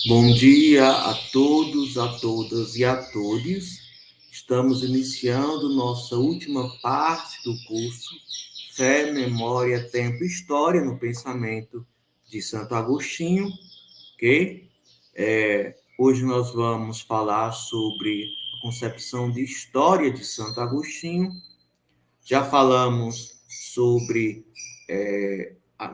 Bom dia a todos, a todas e a todos. Estamos iniciando nossa última parte do curso Fé, Memória, Tempo e História no Pensamento de Santo Agostinho, ok? Hoje nós vamos falar sobre a concepção de história de Santo Agostinho. Já falamos sobre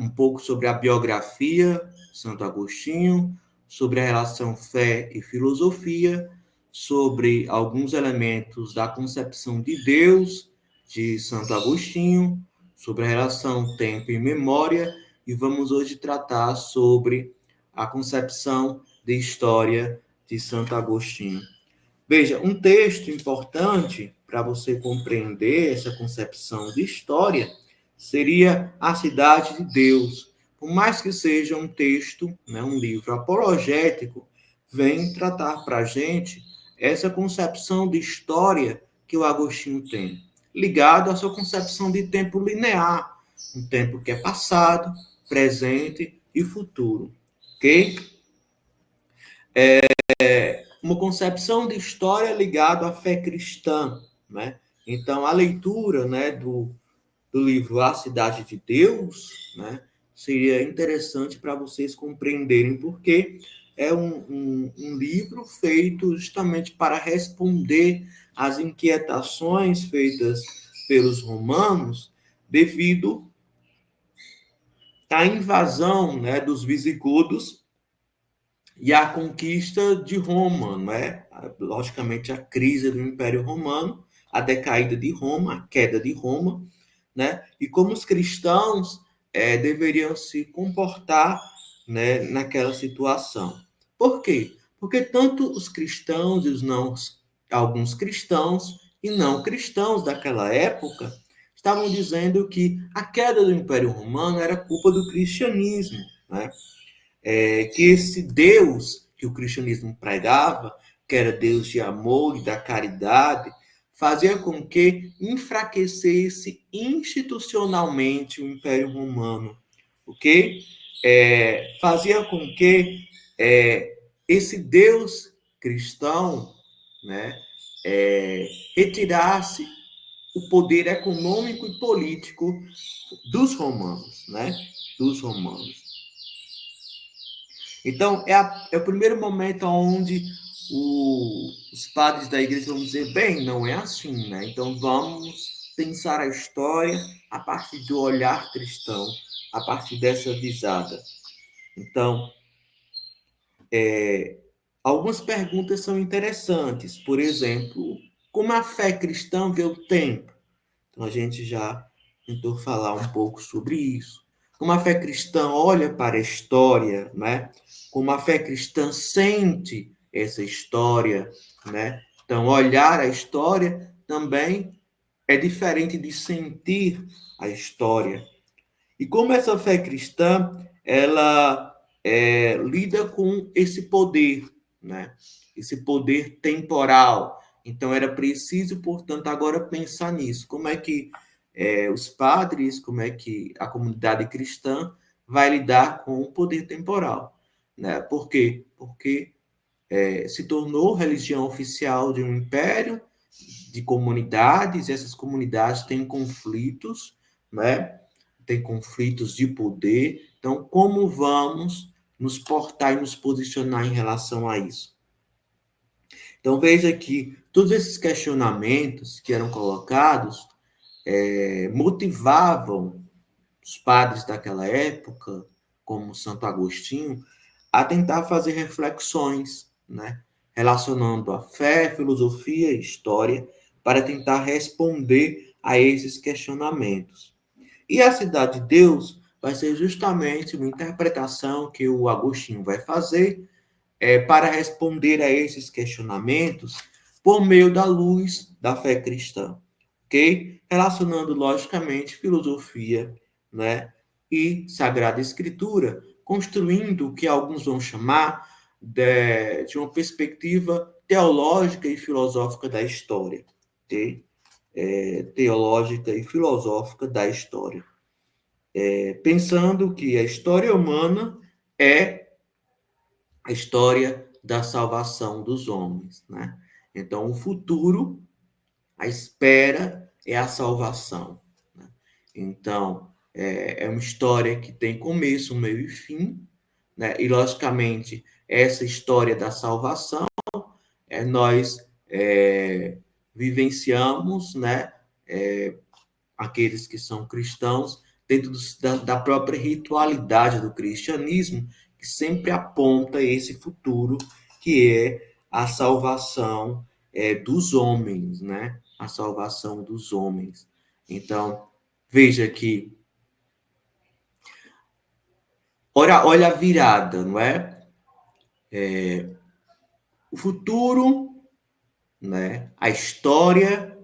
um pouco sobre a biografia de Santo Agostinho, sobre a relação fé e filosofia, sobre alguns elementos da concepção de Deus de Santo Agostinho, sobre a relação tempo e memória, e vamos hoje tratar sobre a concepção de história de Santo Agostinho. Veja, um texto importante para você compreender essa concepção de história seria A Cidade de Deus. Por mais que seja um texto, né, um livro apologético, vem tratar para a gente essa concepção de história que o Agostinho tem, ligado à sua concepção de tempo linear, um tempo que é passado, presente e futuro. Ok? Uma concepção de história ligada à fé cristã, né? Então, a leitura, né, do livro A Cidade de Deus, né, seria interessante para vocês compreenderem porque é um livro feito justamente para responder às inquietações feitas pelos romanos devido à invasão, né, dos visigodos e a conquista de Roma, né? Logicamente, a crise do Império Romano, a decaída de Roma, a queda de Roma, né? E como os cristãos deveriam se comportar, né, naquela situação. Por quê? Porque tanto os cristãos e os não, alguns cristãos e não cristãos daquela época estavam dizendo que a queda do Império Romano era culpa do cristianismo, né? Que esse Deus que o cristianismo pregava, que era Deus de amor e da caridade, fazia com que enfraquecesse institucionalmente o Império Romano, ok? Fazia com que esse Deus cristão, né, retirasse o poder econômico e político dos romanos, né? Dos romanos. Então, é o primeiro momento onde os padres da igreja vão dizer, bem, não é assim, né? Então, vamos pensar a história a partir do olhar cristão, a partir dessa visada. Então, algumas perguntas são interessantes. Por exemplo, como a fé cristã vê o tempo? Então, a gente já tentou falar um pouco sobre isso. Como a fé cristã olha para a história, né? Como a fé cristã sente essa história, né? Então, olhar a história também é diferente de sentir a história. E como essa fé cristã, ela lida com esse poder, né? Esse poder temporal. Então, era preciso, portanto, agora pensar nisso. Como é que os padres, como é que a comunidade cristã vai lidar com o poder temporal, né? Por quê? Porque se tornou religião oficial de um império, de comunidades, e essas comunidades têm conflitos, né? Tem conflitos de poder. Então, como vamos nos portar e nos posicionar em relação a isso? Então, veja que todos esses questionamentos que eram colocados motivavam os padres daquela época, como Santo Agostinho, a tentar fazer reflexões, né? Relacionando a fé, filosofia e história, para tentar responder a esses questionamentos. E a Cidade de Deus vai ser justamente uma interpretação que o Agostinho vai fazer para responder a esses questionamentos por meio da luz da fé cristã, ok? Relacionando, logicamente, filosofia, né, e Sagrada Escritura, construindo o que alguns vão chamar de uma perspectiva teológica e filosófica da história, ok? Teológica e filosófica da história. Pensando que a história humana é a história da salvação dos homens, né? Então, o futuro, a espera é a salvação, né? Então, é uma história que tem começo, meio e fim, né? E, logicamente, essa história da salvação, nós vivenciamos, né? Aqueles que são cristãos, dentro da própria ritualidade do cristianismo, que sempre aponta esse futuro, que é a salvação dos homens, né? A salvação dos homens. Então, veja que, olha a virada, não é? O futuro, né? A história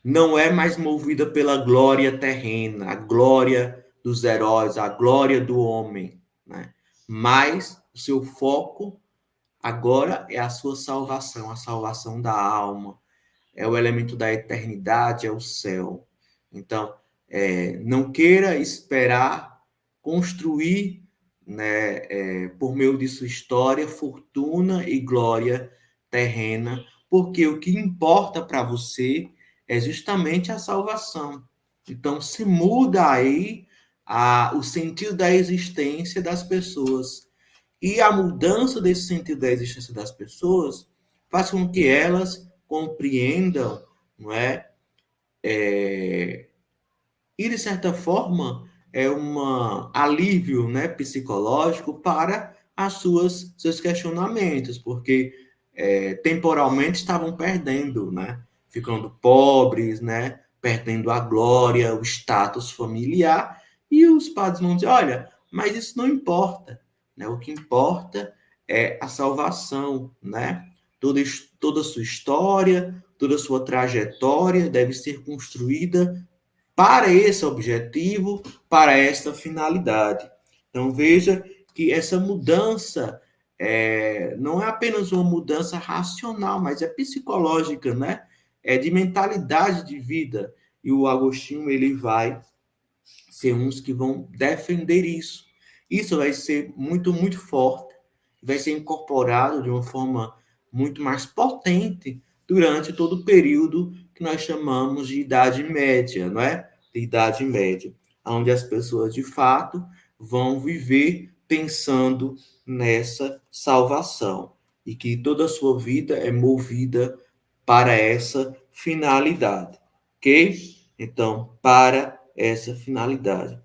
não é mais movida pela glória terrena, a glória dos heróis, a glória do homem, né? Mas o seu foco agora é a sua salvação, a salvação da alma, é o elemento da eternidade, é o céu. Então, não queira esperar construir, né, por meio de sua história, fortuna e glória terrena, porque o que importa para você é justamente a salvação. Então, se muda aí o sentido da existência das pessoas. E a mudança desse sentido da existência das pessoas faz com que elas compreendam, não é? E, de certa forma, é um alívio, né, psicológico para seus questionamentos, porque temporalmente estavam perdendo, né? Ficando pobres, né? Perdendo a glória, o status familiar, e os padres vão dizer, olha, mas isso não importa, né? O que importa é a salvação, né? Toda a sua história, toda a sua trajetória deve ser construída para esse objetivo, para esta finalidade. Então, veja que essa mudança não é apenas uma mudança racional, mas é psicológica, né? É de mentalidade de vida. E o Agostinho ele vai ser uns que vão defender isso. Isso vai ser muito, muito forte, vai ser incorporado de uma forma muito mais potente durante todo o período que nós chamamos de Idade Média, não é? De Idade Média, onde as pessoas de fato vão viver pensando nessa salvação e que toda a sua vida é movida para essa finalidade, ok? Então, para essa finalidade.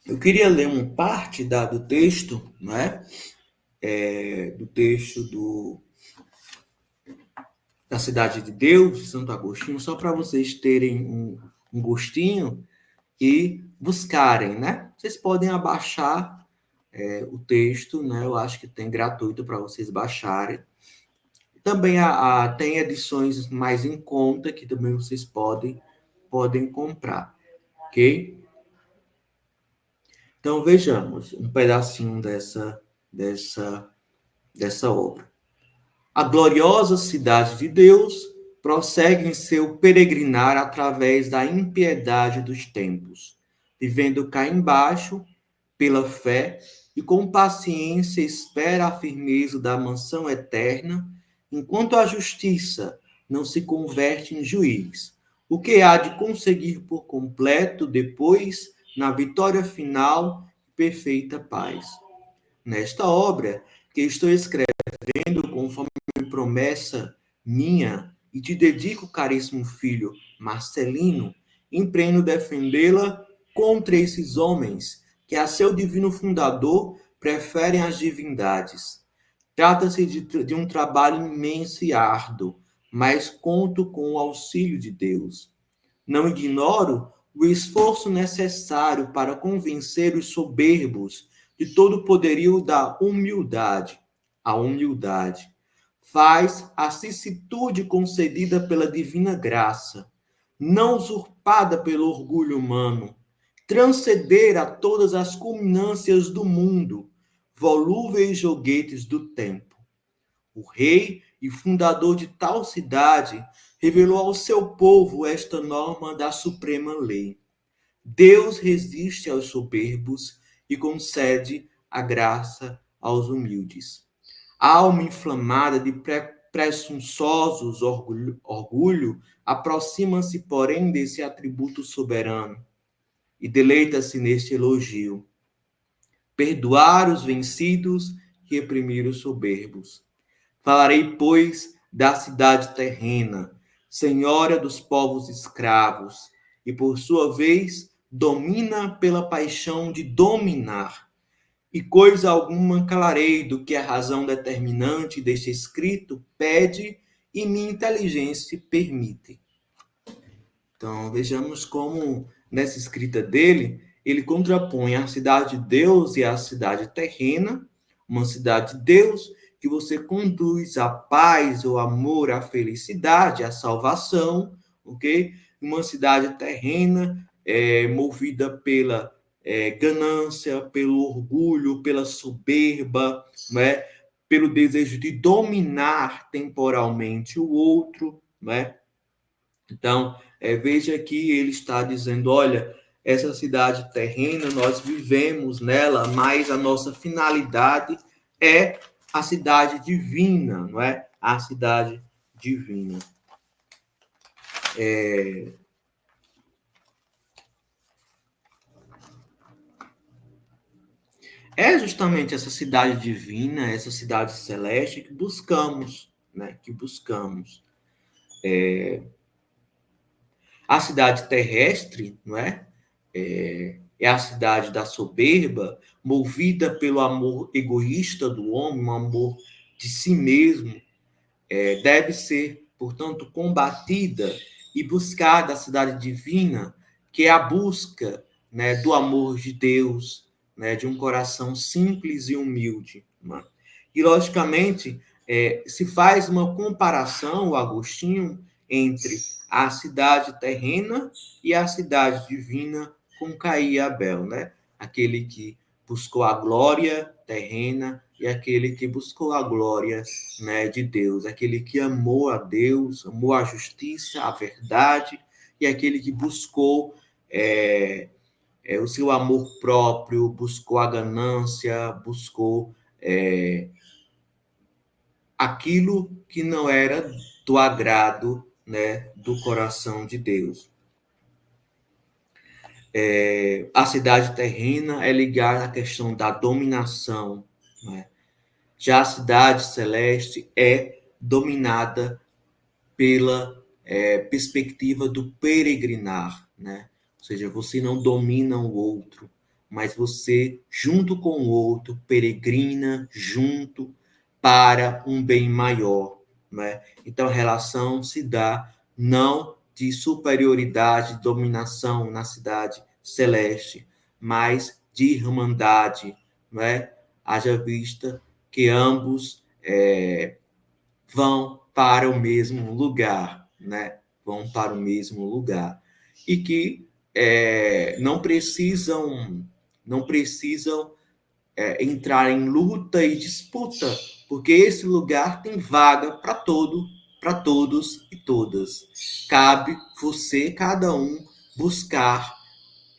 Eu queria ler uma parte do texto, né? Do texto da Cidade de Deus, de Santo Agostinho, só para vocês terem um gostinho e buscarem, né? Vocês podem abaixar o texto, né? Eu acho que tem gratuito para vocês baixarem. Também tem edições mais em conta que também vocês podem comprar, ok? Então vejamos um pedacinho dessa obra. A gloriosa cidade de Deus prossegue em seu peregrinar através da impiedade dos tempos, vivendo cá embaixo pela fé e com paciência espera a firmeza da mansão eterna, enquanto a justiça não se converte em juiz, o que há de conseguir por completo depois, na vitória final e perfeita paz. Nesta obra que estou escrevendo conforme promessa minha, e te dedico, caríssimo filho Marcelino, empreendo defendê-la contra esses homens que a seu divino fundador preferem as divindades. Trata-se de um trabalho imenso e árduo, mas conto com o auxílio de Deus. Não ignoro o esforço necessário para convencer os soberbos de todo o poderio da humildade. A humildade faz a cicitude concedida pela divina graça, não usurpada pelo orgulho humano, transcender a todas as culminâncias do mundo, volúveis joguetes do tempo. O rei e fundador de tal cidade revelou ao seu povo esta norma da suprema lei. Deus resiste aos soberbos e concede a graça aos humildes. A alma inflamada de presunçosos orgulho aproxima-se, porém, desse atributo soberano e deleita-se neste elogio. Perdoar os vencidos, reprimir os soberbos. Falarei, pois, da cidade terrena, senhora dos povos escravos, e por sua vez domina pela paixão de dominar. E coisa alguma calarei do que a razão determinante deste escrito pede e minha inteligência permite. Então, vejamos como, nessa escrita dele, ele contrapõe a cidade de Deus e a cidade terrena, uma cidade de Deus que você conduz à paz, ao amor, à felicidade, à salvação, ok? Uma cidade terrena movida pela ganância, pelo orgulho, pela soberba, né? Pelo desejo de dominar temporalmente o outro, né? Então, veja que ele está dizendo: olha, essa cidade terrena, nós vivemos nela, mas a nossa finalidade é a cidade divina, não é? A cidade divina. É justamente essa cidade divina, essa cidade celeste que buscamos, né? Que buscamos. A cidade terrestre, não é? É a cidade da soberba, movida pelo amor egoísta do homem, um amor de si mesmo, deve ser, portanto, combatida e buscada a cidade divina, que é a busca, né, do amor de Deus, né, de um coração simples e humilde. Né? E, logicamente, se faz uma comparação, o Agostinho, entre a cidade terrena e a cidade divina com Caim e Abel, né? Aquele que buscou a glória terrena e aquele que buscou a glória, né, de Deus, aquele que amou a Deus, amou a justiça, a verdade, e aquele que buscou o seu amor próprio, buscou a ganância, buscou aquilo que não era do agrado, né, do coração de Deus. A cidade terrena é ligada à questão da dominação, né? Já a cidade celeste é dominada pela perspectiva do peregrinar, né? Ou seja, você não domina o outro, mas você, junto com o outro, peregrina junto para um bem maior, né? Então, a relação se dá não de superioridade, dominação na cidade celeste, mas de irmandade, né? Haja vista que ambos vão para o mesmo lugar, né? Vão para o mesmo lugar e que não precisam entrar em luta e disputa, porque esse lugar tem vaga para todos e todas. Cabe você, cada um, buscar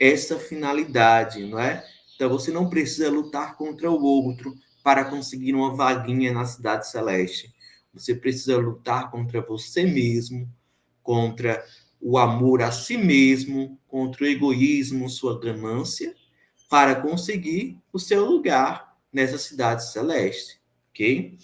essa finalidade, não é? Então você não precisa lutar contra o outro para conseguir uma vaguinha na cidade celeste. Você precisa lutar contra você mesmo, contra o amor a si mesmo, contra o egoísmo, sua ganância, para conseguir o seu lugar nessa cidade celeste, ok?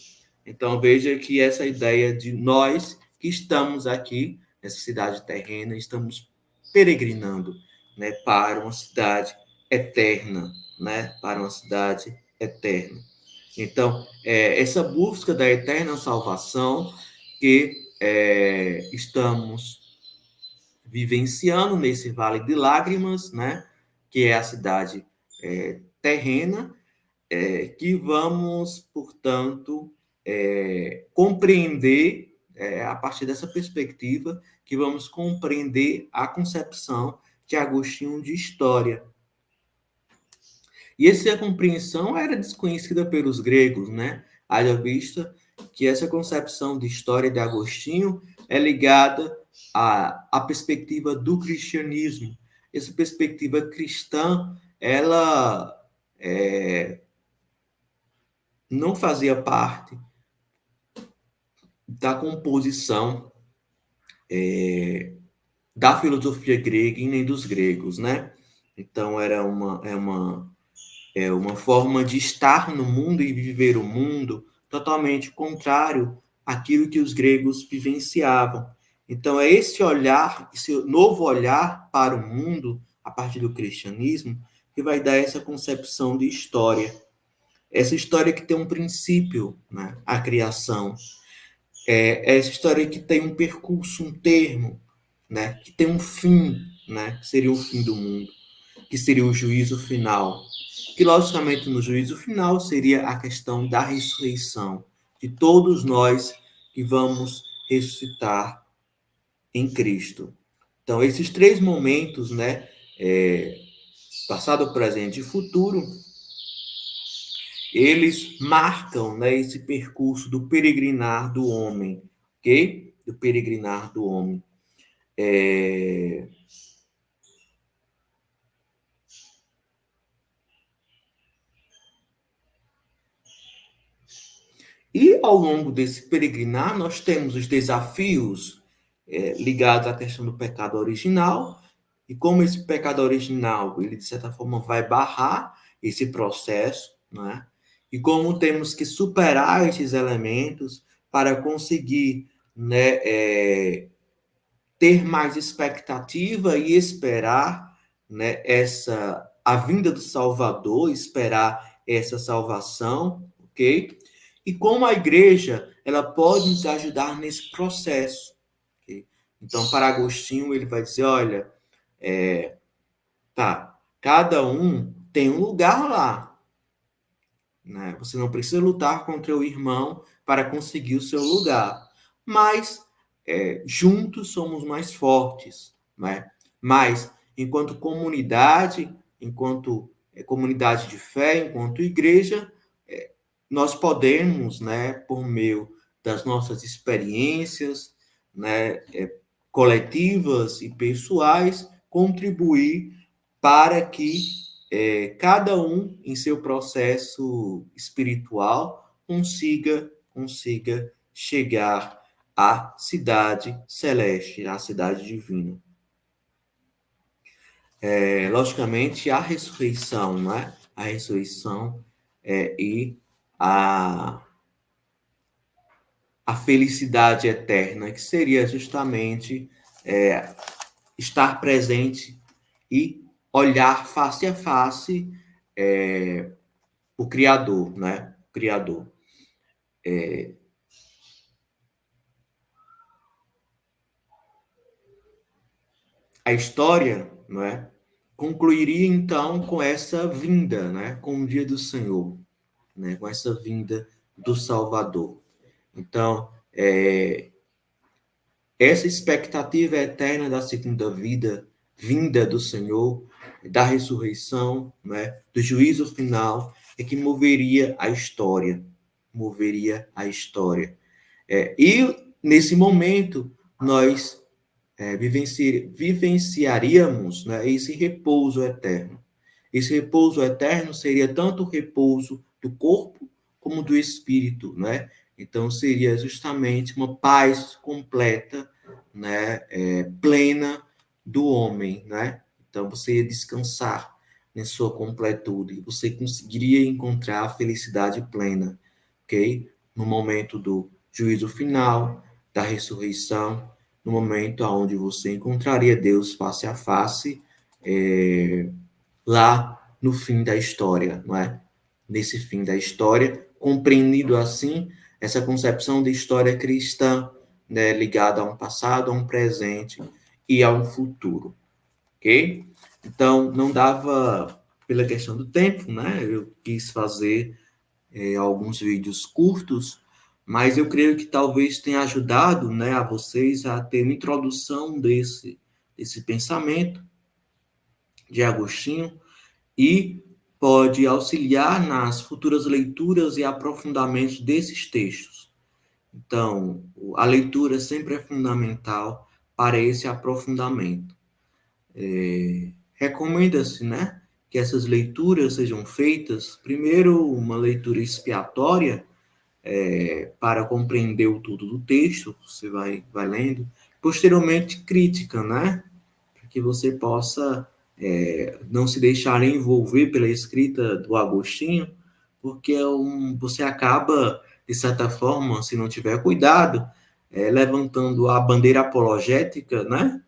Então veja que essa ideia de nós que estamos aqui nessa cidade terrena, estamos peregrinando, né, para uma cidade eterna, né, para uma cidade eterna. Então, essa busca da eterna salvação que estamos vivenciando nesse vale de lágrimas, né, que é a cidade terrena, que vamos, portanto, compreender, a partir dessa perspectiva, que vamos compreender a concepção de Agostinho de história. E essa compreensão era desconhecida pelos gregos, né? Haja vista que essa concepção de história de Agostinho é ligada à perspectiva do cristianismo. Essa perspectiva cristã, ela não fazia parte da composição da filosofia grega e nem dos gregos, né? Então era uma forma de estar no mundo e viver o mundo totalmente contrário àquilo que os gregos vivenciavam. Então é esse olhar, esse novo olhar para o mundo a partir do cristianismo que vai dar essa concepção de história. Essa história que tem um princípio, né? A criação. É essa história que tem um percurso, um termo, né? Que tem um fim, né? Que seria o fim do mundo, que seria o juízo final. Que, logicamente, no juízo final seria a questão da ressurreição de todos nós que vamos ressuscitar em Cristo. Então, esses três momentos, né? Passado, presente e futuro, eles marcam, né, esse percurso do peregrinar do homem, ok? Do peregrinar do homem. E ao longo desse peregrinar, nós temos os desafios ligados à questão do pecado original, e como esse pecado original, ele de certa forma vai barrar esse processo, né? E como temos que superar esses elementos para conseguir, né, ter mais expectativa e esperar, né, a vinda do Salvador, esperar essa salvação, ok? E como a igreja ela pode nos ajudar nesse processo. Okay? Então, para Agostinho, ele vai dizer, olha, tá, cada um tem um lugar lá, né? Você não precisa lutar contra o irmão para conseguir o seu lugar, mas juntos somos mais fortes, né? Mas enquanto comunidade, enquanto comunidade de fé, enquanto igreja, nós podemos, né, por meio das nossas experiências, né, coletivas e pessoais, contribuir para que cada um, em seu processo espiritual, consiga chegar à cidade celeste, à cidade divina. Logicamente, a ressurreição, né? A ressurreição e a, a felicidade eterna, que seria justamente estar presente e olhar face a face o Criador, né? O Criador. A história, não é? Concluiria então com essa vinda, né? Com o dia do Senhor, né? Com essa vinda do Salvador. Então, essa expectativa eterna da segunda vinda do Senhor, da ressurreição, né? Do juízo final, é que moveria a história, moveria a história. E nesse momento nós vivenciaríamos, né, esse repouso eterno. Esse repouso eterno seria tanto o repouso do corpo como do espírito, né? Então seria justamente uma paz completa, né, plena do homem, né? Então você ia descansar em sua completude, você conseguiria encontrar a felicidade plena, ok? No momento do juízo final, da ressurreição, no momento onde você encontraria Deus face a face, lá no fim da história, não é? Nesse fim da história, compreendido assim essa concepção de história cristã, né, ligada a um passado, a um presente e a um futuro, ok? Então, não dava, pela questão do tempo, né? Eu quis fazer alguns vídeos curtos, mas eu creio que talvez tenha ajudado, né, a vocês a ter uma introdução desse pensamento de Agostinho e pode auxiliar nas futuras leituras e aprofundamentos desses textos. Então, a leitura sempre é fundamental para esse aprofundamento. Recomenda-se, né, que essas leituras sejam feitas, primeiro, uma leitura expiatória, para compreender o tudo do texto, você vai lendo, posteriormente crítica, né, para que você possa não se deixar envolver pela escrita do Agostinho, porque você acaba, de certa forma, se não tiver cuidado, levantando a bandeira apologética, né,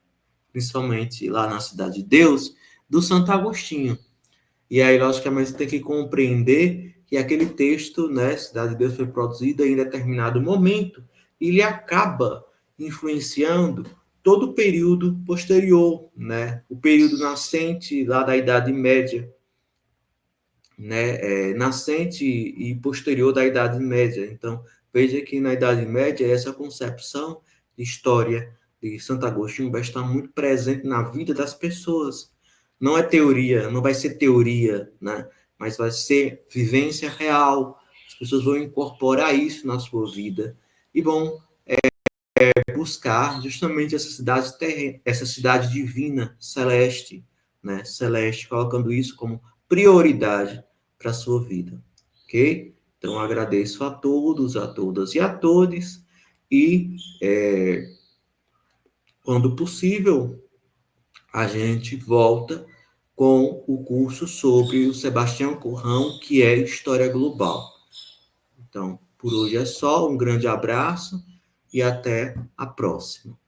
principalmente lá na Cidade de Deus, do Santo Agostinho. E aí, logicamente, você tem que compreender que aquele texto, né, Cidade de Deus, foi produzido em determinado momento, e ele acaba influenciando todo o período posterior, né, o período nascente lá da Idade Média, né, nascente e posterior da Idade Média. Então, veja que na Idade Média essa concepção de história de Santo Agostinho vai estar muito presente na vida das pessoas. Não é teoria, não vai ser teoria, né? Mas vai ser vivência real. As pessoas vão incorporar isso na sua vida e vão buscar justamente essa cidade divina, celeste, né? Celeste, colocando isso como prioridade para a sua vida, ok? Então, agradeço a todos, a todas e a todos, e quando possível, a gente volta com o curso sobre o Sebastião Currão, que é História Global. Então, por hoje é só, um grande abraço e até a próxima.